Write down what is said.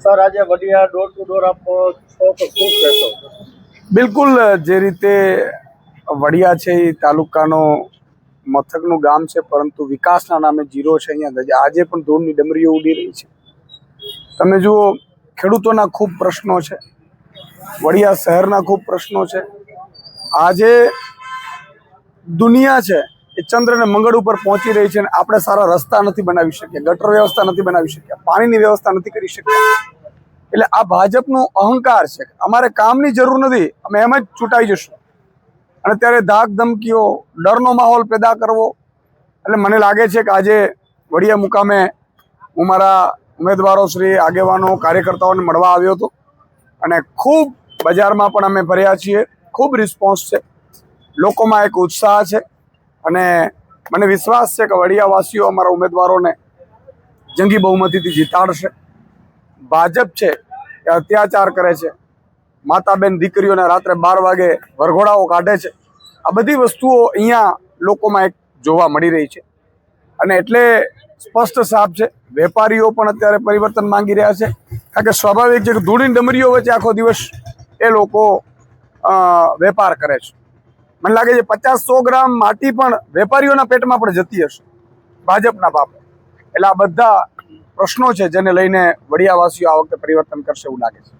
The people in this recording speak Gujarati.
સર, આજે વડિયા ડોર ટુ ડોર આપો છો તો શું કહેશો? બિલકુલ, જે રીતે વડિયા છે એ તાલુકાનો મથકનું ગામ છે, પરંતુ વિકાસના નામે જીરો છે. અહીંયા આજે પણ ધૂળની ડમરીઓ ઉડી રહી છે. તમે જુઓ, ખેડૂતોના ખૂબ પ્રશ્નો છે, વડિયા શહેરના ખૂબ પ્રશ્નો છે. આજે દુનિયા છે એ ચંદ્ર અને મંગળ ઉપર પહોંચી રહી છે, અને આપણે સારા રસ્તા નથી બનાવી શક્યા, ગટર વ્યવસ્થા નથી બનાવી શક્યા, પાણીની વ્યવસ્થા નથી કરી શક્યા. એટલે આ ભાજપનો અહંકાર છે. અમારે કામની જરૂર નથી, અમે એમ જ ચૂંટાઈ જશું. અને ત્યારે ધાક ધમકીઓ, ડરનો માહોલ પેદા કરવો. એટલે મને લાગે છે કે આજે વડિયા મુકામે હું મારા ઉમેદવારો શ્રી, આગેવાનો, કાર્યકર્તાઓને મળવા આવ્યો હતો, અને ખૂબ બજારમાં પણ અમે ફર્યા છીએ. ખૂબ રિસ્પોન્સ છે, લોકોમાં એક ઉત્સાહ છે, અને મને વિશ્વાસ છે કે વડિયાવાસીઓ અમારા ઉમેદવારોને જંગી બહુમતીથી જીતાડશે. ભાજપ છે એ અત્યાચાર કરે છે, માતા બેન દીકરીઓને રાત્રે 12 વાગે વરઘોડાઓ કાઢે છે. આ બધી વસ્તુઓ અહીંયા લોકોમાં એક જોવા મળી રહી છે, અને એટલે સ્પષ્ટ સાફ છે, વેપારીઓ પણ અત્યારે પરિવર્તન માંગી રહ્યા છે. કારણ કે સ્વાભાવિક છે કે ધૂળની ડમરીઓ વચ્ચે આખો દિવસ એ લોકો વેપાર કરે છે. મને લાગે છે 50-100 ગ્રામ માટી પણ વેપારીઓના પેટમાં પણ જતી હશે ભાજપના બાપે. એટલે આ બધા પ્રશ્નો છે જેને લઈને વડિયાવાસીઓ આ વખતે પરિવર્તન કરશે એવું લાગે છે.